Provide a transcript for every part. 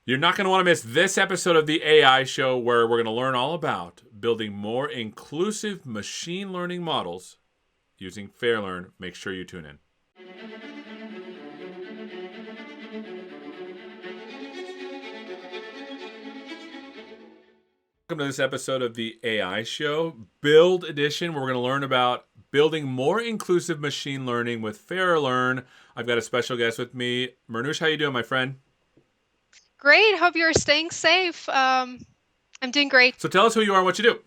You're not going to want to miss this episode of the AI Show where we're going to learn all about building more inclusive machine learning models using Fairlearn. Make sure you tune in. Welcome to this episode of the AI Show, Build Edition, where we're going to learn about building more inclusive machine learning with Fairlearn. I've got a special guest with me. Marnoosh, how you doing, my friend? Great. Hope you're staying safe. I'm doing great. So tell us who you are and what you do.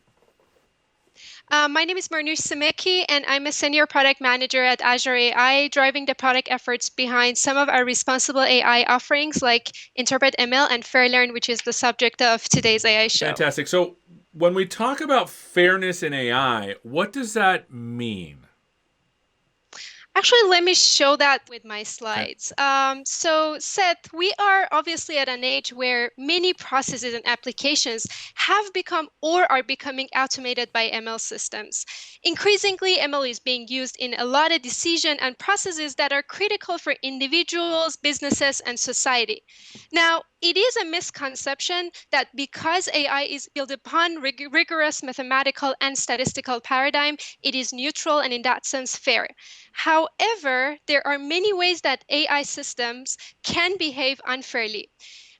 My name is Marnoosh Simeki, and I'm a senior product manager at Azure AI, driving the product efforts behind some of our responsible AI offerings like Interpret ML and Fairlearn, which is the subject of today's AI show. Fantastic. So when we talk about fairness in AI, what does that mean? Actually, let me show that with my Okay. slides. So, Seth, we are obviously at an age where many processes and applications have become or are becoming automated by ML systems. Increasingly, ML is being used in a lot of decision and processes that are critical for individuals, businesses, and society. Now, it is a misconception that because AI is built upon rigorous mathematical and statistical paradigm, it is neutral and in that sense fair. However, there are many ways that AI systems can behave unfairly.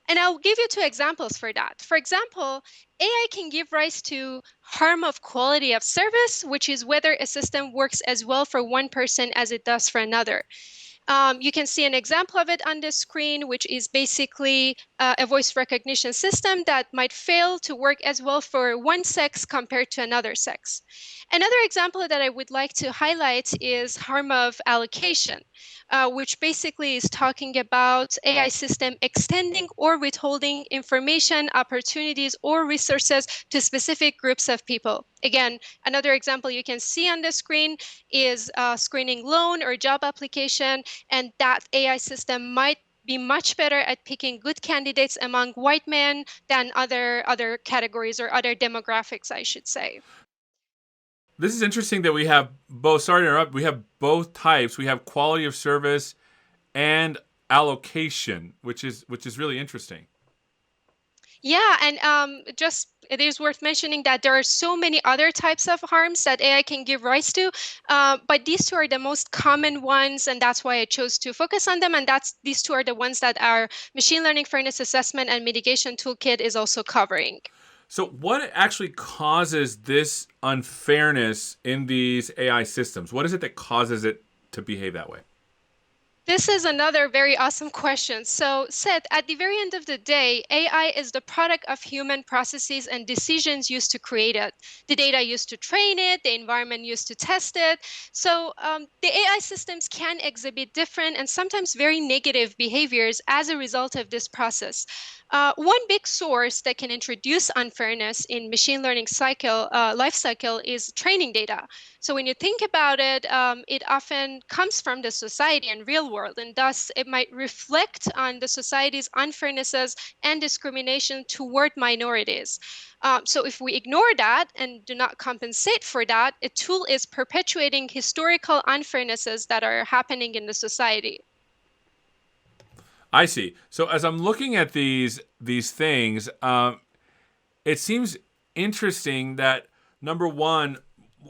And I'll give you two examples for that. For example, AI can give rise to harm of quality of service, which is whether a system works as well for one person as it does for another. You can see an example of it on the screen, which is basically a voice recognition system that might fail to work as well for one sex compared to another sex. Another example that I would like to highlight is harm of allocation, which basically is talking about AI system extending or withholding information, opportunities, or resources to specific groups of people. Again, another example you can see on the screen is screening loan or job application, and that AI system might be much better at picking good candidates among white men than other categories or other demographics, I should say. This is interesting that we have both, sorry to interrupt, we have both types. We have quality of service and allocation, which is really interesting. Yeah, and just it is worth mentioning that there are so many other types of harms that AI can give rise to, but these two are the most common ones, and that's why I chose to focus on them. And these two are the ones that our machine learning fairness assessment and mitigation toolkit is also covering. So what actually causes this unfairness in these AI systems? What is it that causes it to behave that way? This is another very awesome question. So, Seth, at the very end of the day, AI is the product of human processes and decisions used to create it. The data used to train it, the environment used to test it. So, the AI systems can exhibit different and sometimes very negative behaviors as a result of this process. One big source that can introduce unfairness in machine learning life cycle is training data. So when you think about it, it often comes from the society and real world, and thus it might reflect on the society's unfairnesses and discrimination toward minorities. So if we ignore that and do not compensate for that, a tool is perpetuating historical unfairnesses that are happening in the society. I see. So as I'm looking at these things, it seems interesting that number one,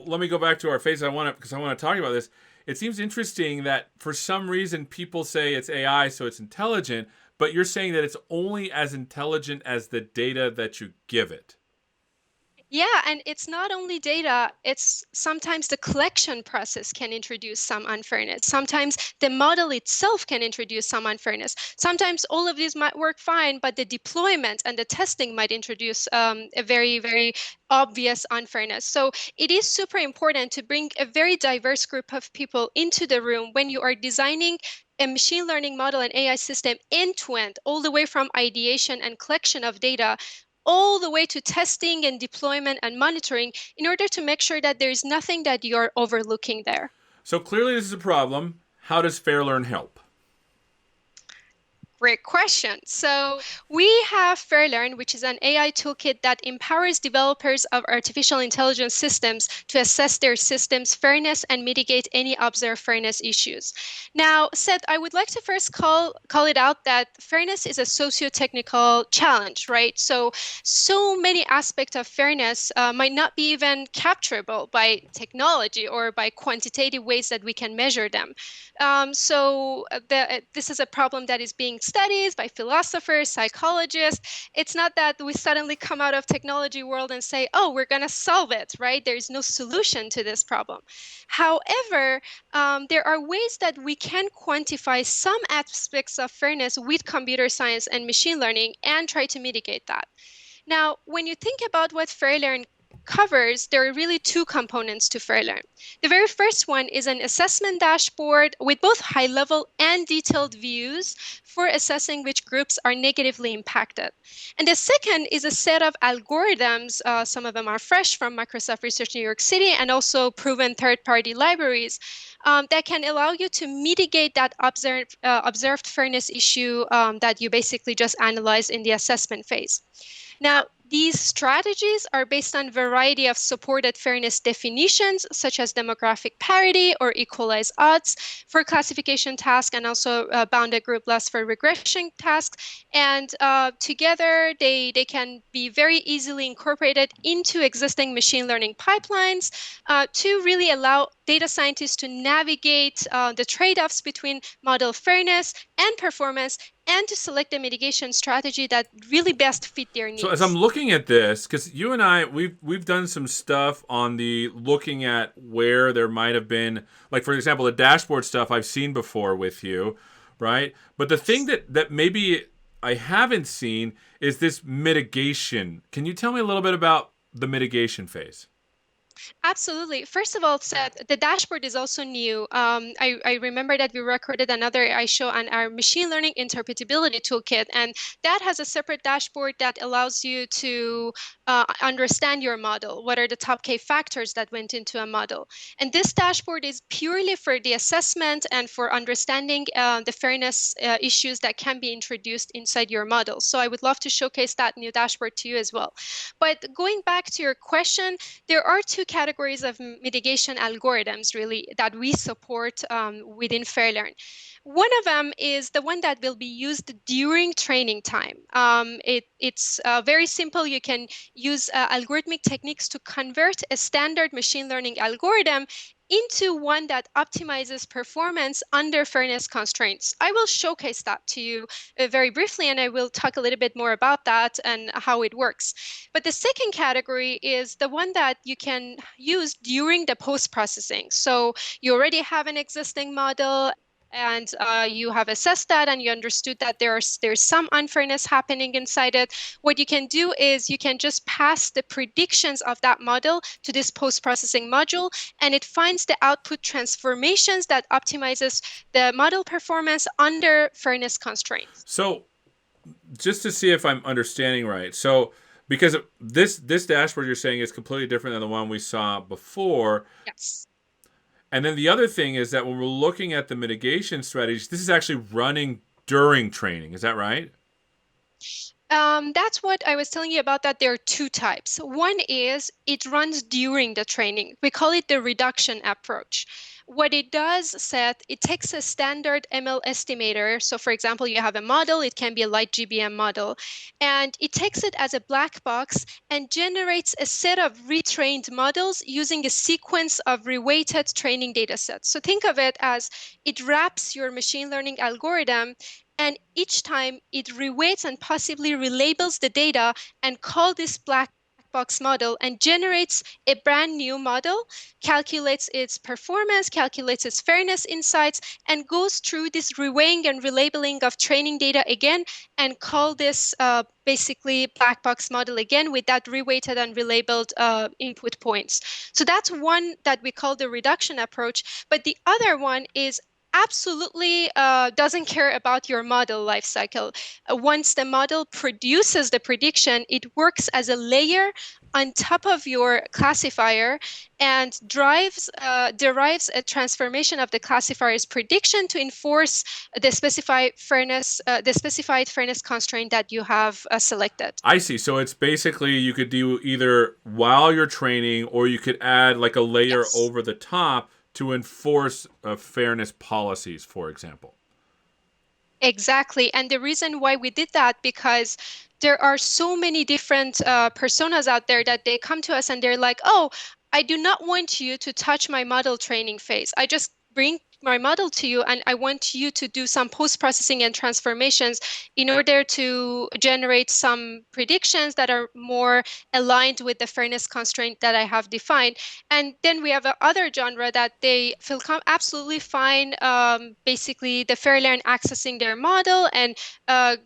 let me go back to our phase. I want to because I want to talk about this. It seems interesting that for some reason people say it's AI, so it's intelligent, but you're saying that it's only as intelligent as the data that you give it. Yeah, and it's not only data, it's sometimes the collection process can introduce some unfairness. Sometimes the model itself can introduce some unfairness. Sometimes all of these might work fine, but the deployment and the testing might introduce a very, very obvious unfairness. So it is super important to bring a very diverse group of people into the room when you are designing a machine learning model and AI system end to end, all the way from ideation and collection of data all the way to testing and deployment and monitoring in order to make sure that there's nothing that you're overlooking there. So clearly this is a problem. How does Fairlearn help? Great question. So we have Fairlearn, which is an AI toolkit that empowers developers of artificial intelligence systems to assess their system's fairness and mitigate any observed fairness issues. Now, Seth, I would like to first call it out that fairness is a socio-technical challenge, right? So many aspects of fairness might not be even capturable by technology or by quantitative ways that we can measure them. This is a problem that is being studied by philosophers, psychologists. It's not that we suddenly come out of technology world and say, oh, we're going to solve it, right? There's no solution to this problem. However, there are ways that we can quantify some aspects of fairness with computer science and machine learning and try to mitigate that. Now, when you think about what Fairlearn covers, there are really two components to Fairlearn. The very first one is an assessment dashboard with both high-level and detailed views for assessing which groups are negatively impacted. And the second is a set of algorithms, some of them are fresh from Microsoft Research New York City and also proven third-party libraries that can allow you to mitigate that observed fairness issue that you basically just analyze in the assessment phase. Now, these strategies are based on a variety of supported fairness definitions, such as demographic parity or equalized odds for classification tasks, and also bounded group loss for regression tasks. And together, they can be very easily incorporated into existing machine learning pipelines to really allow data scientists to navigate the trade-offs between model fairness and performance and to select a mitigation strategy that really best fit their So as I'm needs. looking at this, because you and I, we've done some stuff on the looking at where there might have been, like for example, the dashboard stuff I've seen before with you, right? But the thing Yes. that maybe I haven't seen is this mitigation. Can you tell me a little bit about the mitigation phase? Absolutely. First of all, Seth, the dashboard is also new. I remember that we recorded another AI show on our machine learning interpretability toolkit, and that has a separate dashboard that allows you to understand your model. What are the top K factors that went into a model? And this dashboard is purely for the assessment and for understanding the fairness issues that can be introduced inside your model. So I would love to showcase that new dashboard to you as well. But going back to your question, there are two categories of mitigation algorithms really that we support within Fairlearn. One of them is the one that will be used during training time. It's very simple. You can use algorithmic techniques to convert a standard machine learning algorithm into one that optimizes performance under fairness constraints. I will showcase that to you very briefly, and I will talk a little bit more about that and how it works. But the second category is the one that you can use during the post-processing. So you already have an existing model and you have assessed that and you understood that there's some unfairness happening inside it. What you can do is you can just pass the predictions of that model to this post-processing module, and it finds the output transformations that optimizes the model performance under fairness constraints. So just to see if I'm understanding right. So because this dashboard you're saying is completely different than the one we saw before. Yes. And then the other thing is that when we're looking at the mitigation strategies, this is actually running during training. Is that right? That's what I was telling you about, that there are two types. One is it runs during the training. We call it the reduction approach. What it does, Seth, it takes a standard ML estimator. So for example, you have a model, it can be a light GBM model, and it takes it as a black box and generates a set of retrained models using a sequence of reweighted training data sets. So think of it as it wraps your machine learning algorithm, and each time it reweights and possibly relabels the data and call this black box model and generates a brand new model, calculates its performance, calculates its fairness insights, and goes through this reweighing and relabeling of training data again and call this basically black box model again with that reweighted and relabeled input points. So that's one that we call the reduction approach. But the other one is absolutely doesn't care about your model lifecycle. Once the model produces the prediction, it works as a layer on top of your classifier and derives a transformation of the classifier's prediction to enforce the specified fairness constraint that you have selected. I see. So it's basically you could do either while you're training, or you could add like a layer Yes. over the top to enforce fairness policies, for example. Exactly. And the reason why we did that, because there are so many different personas out there that they come to us and they're like, oh, I do not want you to touch my model training phase. I just bring my model to you and I want you to do some post-processing and transformations in order to generate some predictions that are more aligned with the fairness constraint that I have defined. And then we have another genre that they feel absolutely fine, basically the Fairlearn accessing their model and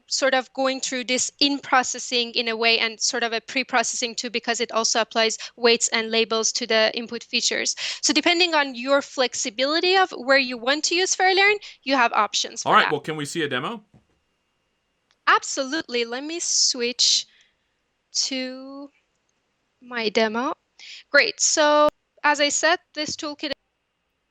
sort of going through this in processing in a way, and sort of a pre-processing too, because it also applies weights and labels to the input features. So depending on your flexibility of where you want to use Fairlearn, you have options All for right. that. Well, can we see a demo? Absolutely. Let me switch to my demo. Great. So as I said, this toolkit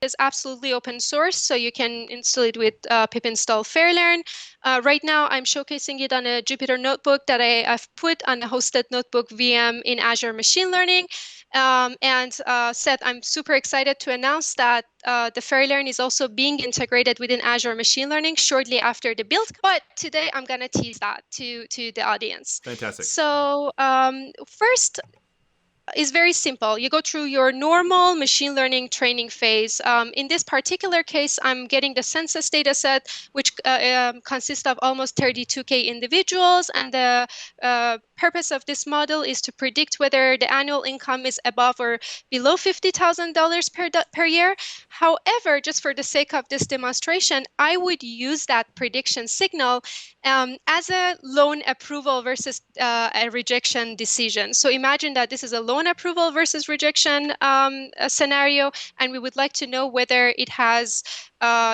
is absolutely open source, so you can install it with pip install Fairlearn. Right now, I'm showcasing it on a Jupyter notebook that I've put on a hosted notebook VM in Azure Machine Learning. Seth, I'm super excited to announce that the Fairlearn is also being integrated within Azure Machine Learning shortly after the build. But today, I'm going to tease that to the audience. Fantastic. So first, is very simple. You go through your normal machine learning training phase. In this particular case, I'm getting the census data set, which consists of almost 32K individuals. And the purpose of this model is to predict whether the annual income is above or below $50,000 per year. However, just for the sake of this demonstration, I would use that prediction signal as a loan approval versus a rejection decision. So imagine that this is a loan approval versus rejection scenario, and we would like to know whether it has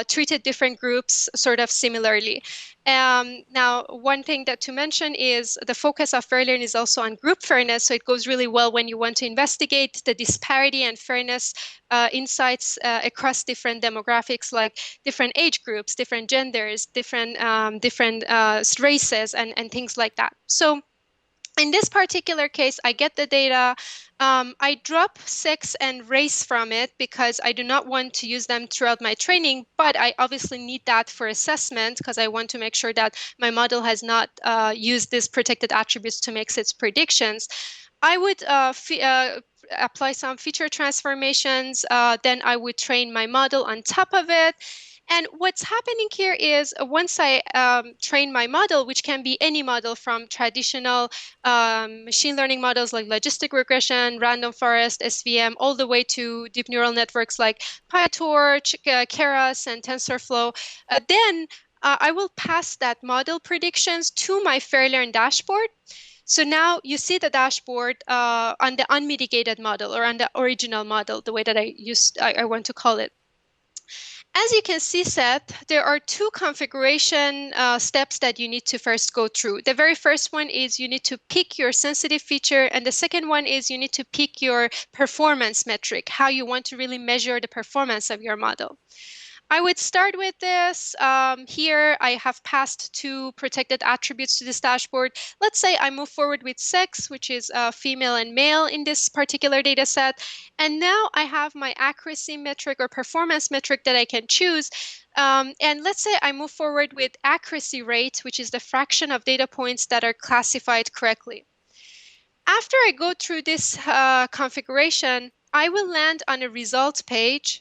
treated different groups sort of similarly. Now, one thing that to mention is the focus of Fairlearn is also on group fairness, so it goes really well when you want to investigate the disparity and fairness insights across different demographics, like different age groups, different genders, different races, and things like that. So in this particular case, I get the data. I drop sex and race from it because I do not want to use them throughout my training, but I obviously need that for assessment because I want to make sure that my model has not used these protected attributes to make its predictions. I would apply some feature transformations. Then I would train my model on top of it. And what's happening here is once I train my model, which can be any model from traditional machine learning models like logistic regression, random forest, SVM, all the way to deep neural networks like PyTorch, Keras, and TensorFlow, then I will pass that model predictions to my Fairlearn dashboard. So now you see the dashboard on the unmitigated model, or on the original model, the way that I want to call it. As you can see, Seth, there are two configuration steps that you need to first go through. The very first one is you need to pick your sensitive feature, and the second one is you need to pick your performance metric, how you want to really measure the performance of your model. I would start with this. Here, I have passed two protected attributes to this dashboard. Let's say I move forward with sex, which is female and male in this particular data set. And now I have my accuracy metric or performance metric that I can choose. And let's say I move forward with accuracy rate, which is the fraction of data points that are classified correctly. After I go through this configuration, I will land on a results page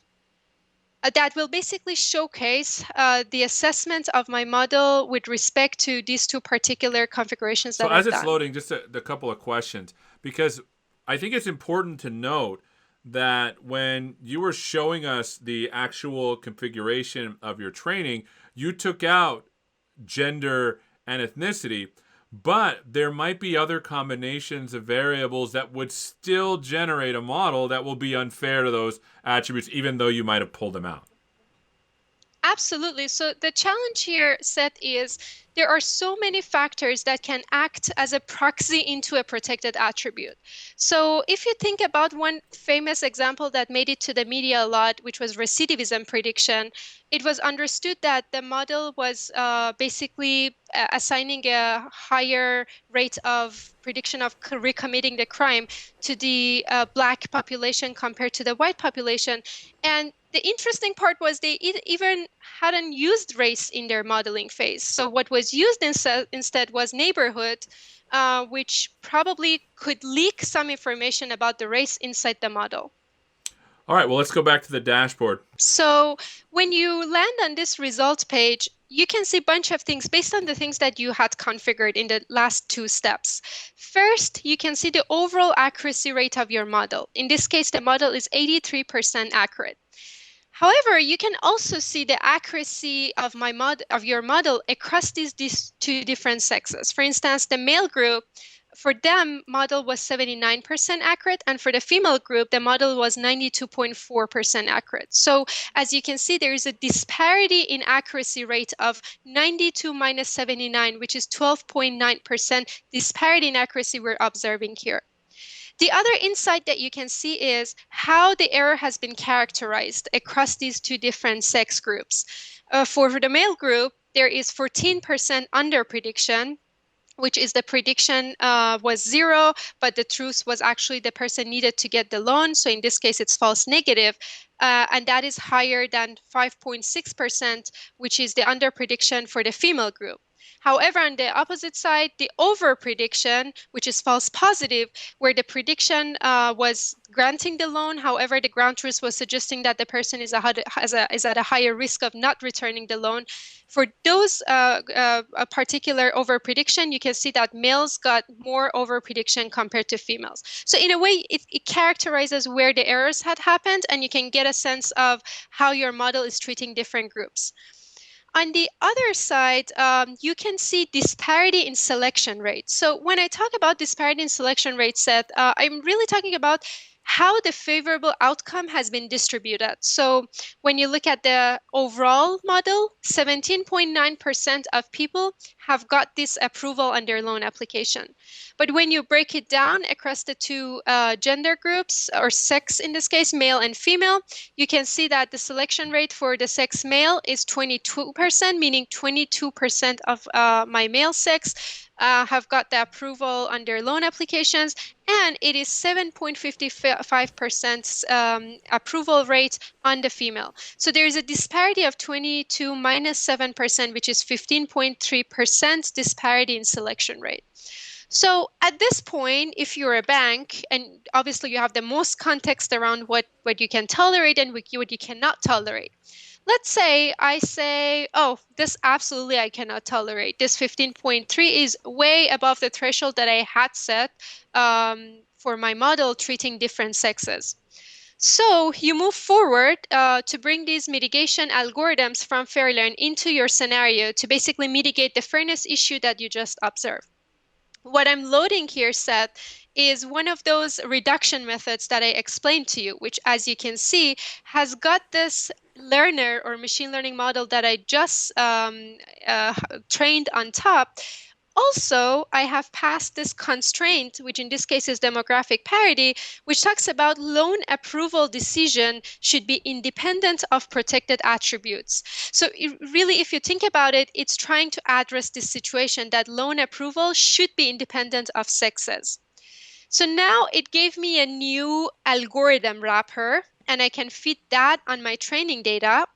that will basically showcase the assessment of my model with respect to these two particular configurations So that as I've it's done. loading, just a couple of questions, because I think it's important to note that when you were showing us the actual configuration of your training, you took out gender and ethnicity, but there might be other combinations of variables that would still generate a model that will be unfair to those attributes, even though you might have pulled them out. Absolutely. So the challenge here, Seth, is there are so many factors that can act as a proxy into a protected attribute. So if you think about one famous example that made it to the media a lot, which was recidivism prediction, it was understood that the model was basically assigning a higher rate of prediction of recommitting the crime to the Black population compared to the white population. And the interesting part was they even hadn't used race in their modeling phase. So what was used instead was neighborhood, which probably could leak some information about the race inside the model. All right, well, let's go back to the dashboard. So when you land on this results page, you can see a bunch of things based on the things that you had configured in the last two steps. First, you can see the overall accuracy rate of your model. In this case, the model is 83% accurate. However, you can also see the accuracy of your model across these two different sexes. For instance, the male group, for them, model was 79% accurate, and for the female group, the model was 92.4% accurate. So as you can see, there is a disparity in accuracy rate of 92 minus 79, which is 12.9% disparity in accuracy we're observing here. The other insight that you can see is how the error has been characterized across these two different sex groups. For the male group, there is 14% under prediction, which is the prediction was zero, but the truth was actually the person needed to get the loan. So in this case, it's false negative. And that is higher than 5.6%, which is the under prediction for the female group. However, on the opposite side, the over prediction, which is false positive, where the prediction was granting the loan. However, the ground truth was suggesting that the person is at a higher risk of not returning the loan. For those a particular over prediction, you can see that males got more over prediction compared to females. So in a way, it characterizes where the errors had happened, and you can get a sense of how your model is treating different groups. On the other side, you can see disparity in selection rate. So when I talk about disparity in selection rate, Seth, I'm really talking about how the favorable outcome has been distributed. So when you look at the overall model, 17.9% of people have got this approval on their loan application. But when you break it down across the two gender groups, or sex in this case, male and female, you can see that the selection rate for the sex male is 22%, meaning 22% of my male sex have got the approval on their loan applications, and it is 7.55% approval rate on the female. So there is a disparity of 22 minus 7%, which is 15.3% disparity in selection rate. So at this point, if you're a bank, and obviously you have the most context around what you can tolerate and what you cannot tolerate. Let's say I say, oh, this absolutely I cannot tolerate. This 15.3 is way above the threshold that I had set for my model treating different sexes. So you move forward to bring these mitigation algorithms from Fairlearn into your scenario to basically mitigate the fairness issue that you just observed. What I'm loading here, Seth, is one of those reduction methods that I explained to you, which, as you can see, has got this learner or machine learning model that I just trained on top. Also, I have passed this constraint, which in this case is demographic parity, which talks about loan approval decision should be independent of protected attributes. So really, if you think about it, it's trying to address this situation that loan approval should be independent of sexes. So now it gave me a new algorithm wrapper, and I can fit that on my training data.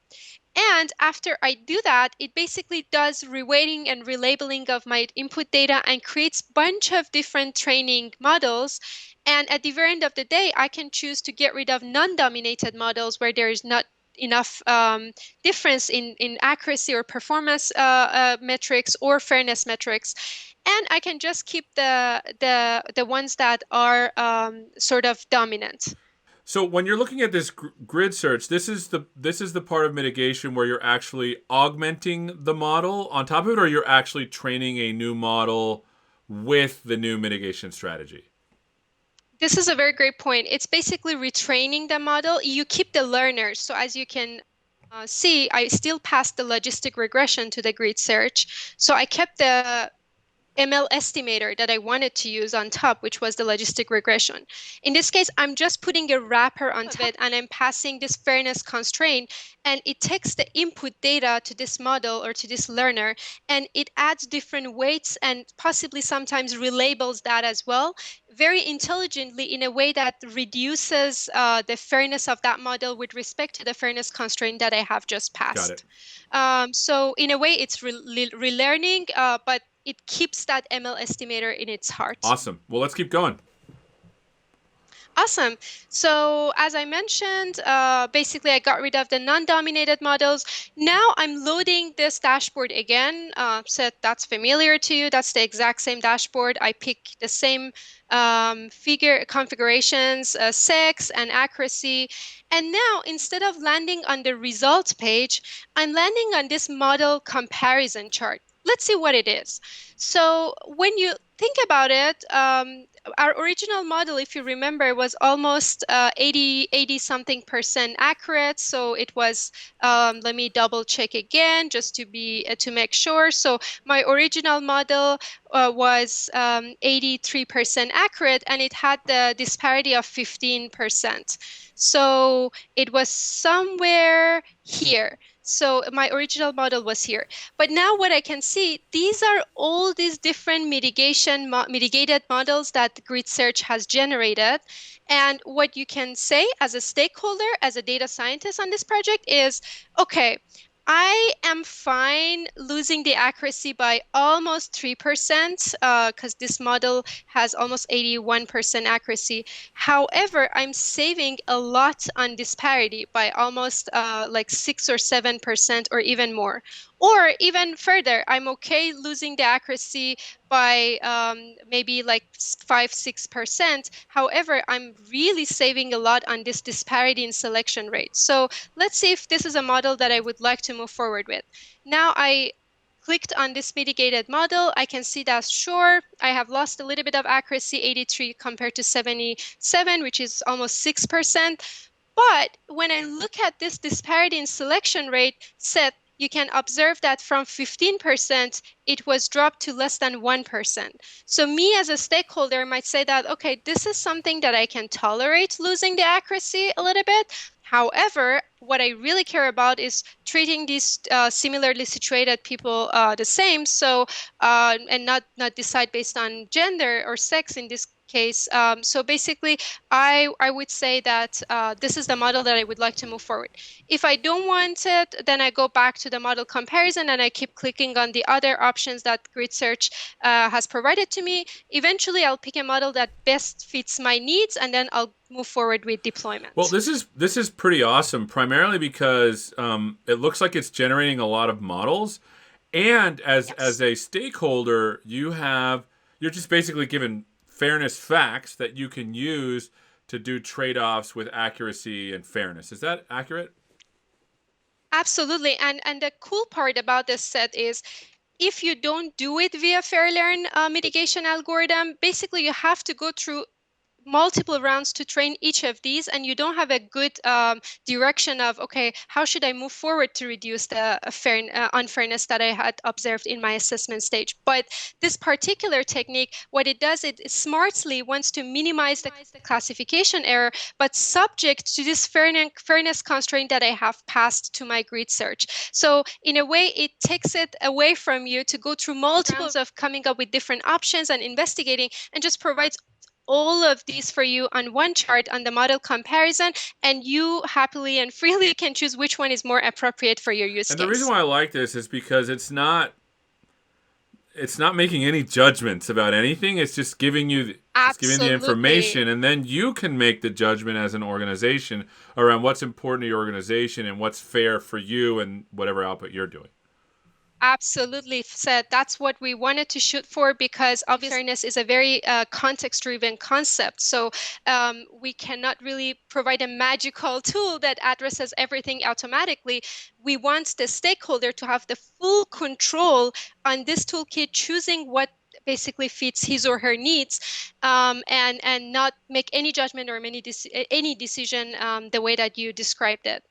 And after I do that, it basically does reweighting and relabeling of my input data and creates a bunch of different training models. And at the very end of the day, I can choose to get rid of non-dominated models where there is not enough difference in accuracy or performance metrics or fairness metrics. And I can just keep the ones that are sort of dominant. So when you're looking at this grid search, this is the part of mitigation where you're actually augmenting the model on top of it, or you're actually training a new model with the new mitigation strategy. This is a very great point. It's basically retraining the model. You keep the learners. So as you can C, I still passed the logistic regression to the grid search. So I kept the ML estimator that I wanted to use on top, which was the logistic regression. In this case, I'm just putting a wrapper on top of it and I'm passing this fairness constraint, and it takes the input data to this model or to this learner, and it adds different weights and possibly sometimes relabels that as well, very intelligently in a way that reduces the fairness of that model with respect to the fairness constraint that I have just Got it. passed. So in a way, it's relearning, but it keeps that ML estimator in its heart. Awesome. Well, let's keep going. Awesome. So as I mentioned, basically I got rid of the non-dominated models. Now I'm loading this dashboard again. So that's familiar to you. That's the exact same dashboard. I pick the same figure configurations, sex and accuracy. And now instead of landing on the results page, I'm landing on this model comparison chart. Let's see what it is. So when you think about it, our original model, if you remember, was almost 80 something percent accurate. So it was, let me double check again just to make sure. So my original model was 83% accurate, and it had the disparity of 15%. So it was somewhere here. So my original model was here. But now what I can see, these are all these different mitigated models that grid search has generated. And what you can say as a stakeholder, as a data scientist on this project is, okay, I am fine losing the accuracy by almost 3%, because this model has almost 81% accuracy. However, I'm saving a lot on disparity by almost like 6 or 7% or even more. Or even further, I'm okay losing the accuracy by maybe like 5, 6%. However, I'm really saving a lot on this disparity in selection rate. So let's see if this is a model that I would like to move forward with. Now I clicked on this mitigated model. I can see that, sure, I have lost a little bit of accuracy, 83 compared to 77, which is almost 6%. But when I look at this disparity in selection rate set, you can observe that from 15%, it was dropped to less than 1%. So me as a stakeholder might say that, okay, this is something that I can tolerate losing the accuracy a little bit. However, what I really care about is treating these similarly situated people the same. So, and not decide based on gender or sex in this case. So basically, I would say that this is the model that I would like to move forward. If I don't want it, then I go back to the model comparison and I keep clicking on the other options that grid search has provided to me. Eventually, I'll pick a model that best fits my needs, and then I'll move forward with deployment. Well, this is pretty awesome, primarily because it looks like it's generating a lot of models, and as a stakeholder, you're just basically given fairness facts that you can use to do trade-offs with accuracy and fairness. Is that accurate? Absolutely. And the cool part about this set is, if you don't do it via Fairlearn mitigation algorithm, basically you have to go through multiple rounds to train each of these, and you don't have a good direction of, okay, how should I move forward to reduce the unfairness that I had observed in my assessment stage. But this particular technique, what it does, it smartly wants to minimize the classification error, but subject to this fairness constraint that I have passed to my grid search. So in a way, it takes it away from you to go through multiple rounds of coming up with different options and investigating, and just provides all of these for you on one chart on the model comparison, and you happily and freely can choose which one is more appropriate for your use case. And the reason why I like this is because it's not making any judgments about anything. It's just giving you the information, and then you can make the judgment as an organization around what's important to your organization and what's fair for you and whatever output you're doing. Absolutely, Seth. That's what we wanted to shoot for, because obviously fairness is a very context-driven concept. So we cannot really provide a magical tool that addresses everything automatically. We want the stakeholder to have the full control on this toolkit, choosing what basically fits his or her needs, and not make any judgment or any decision the way that you described it.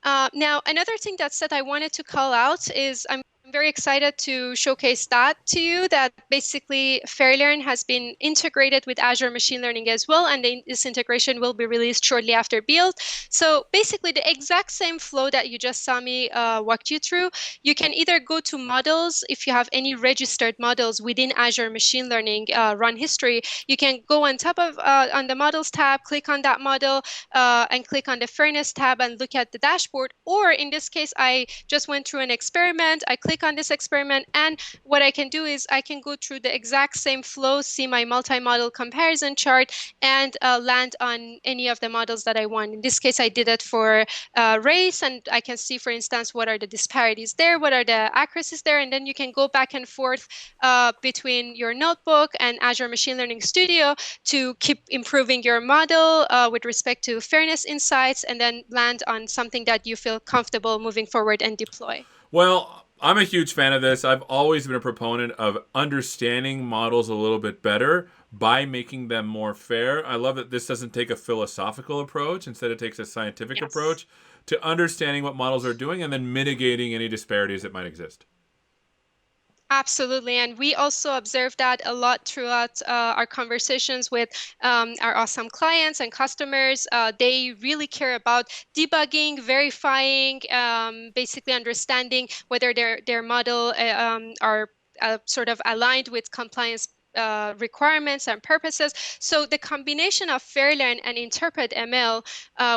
Now, another thing that I wanted to call out is I'm very excited to showcase that to you, that basically Fairlearn has been integrated with Azure Machine Learning as well, and this integration will be released shortly after build. So basically the exact same flow that you just saw me walk you through, you can either go to models, if you have any registered models within Azure Machine Learning run history, you can go on top of on the models tab, click on that model, and click on the fairness tab and look at the dashboard. Or in this case, I just went through an experiment. I click on this experiment, and what I can do is I can go through the exact same flow, see my multi-model comparison chart, and land on any of the models that I want. In this case, I did it for race, and I can see, for instance, what are the disparities there, what are the accuracies there, and then you can go back and forth between your notebook and Azure Machine Learning Studio to keep improving your model with respect to fairness insights, and then land on something that you feel comfortable moving forward and deploy. Well, I'm a huge fan of this. I've always been a proponent of understanding models a little bit better by making them more fair. I love that this doesn't take a philosophical approach. Instead, it takes a scientific Yes. approach to understanding what models are doing and then mitigating any disparities that might exist. Absolutely. And we also observe that a lot throughout our conversations with our awesome clients and customers. They really care about debugging, verifying, basically understanding whether their model are sort of aligned with compliance requirements and purposes. So the combination of Fairlearn and Interpret ML,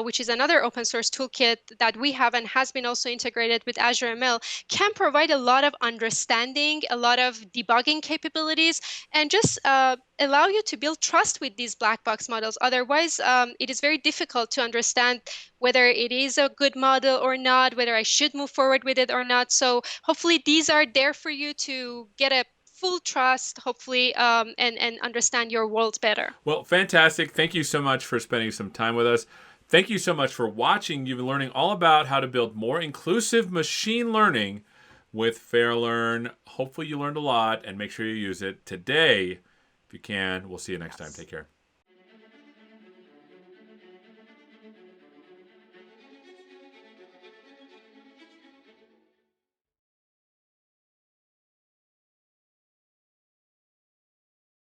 which is another open source toolkit that we have and has been also integrated with Azure ML, can provide a lot of understanding, a lot of debugging capabilities, and just allow you to build trust with these black box models. Otherwise, it is very difficult to understand whether it is a good model or not, whether I should move forward with it or not. So hopefully these are there for you to get a full trust, hopefully, and understand your world better. Well, fantastic. Thank you so much for spending some time with us. Thank you so much for watching. You've been learning all about how to build more inclusive machine learning with Fairlearn. Hopefully, you learned a lot and make sure you use it today if you can. We'll see you next time. Yes. Take care.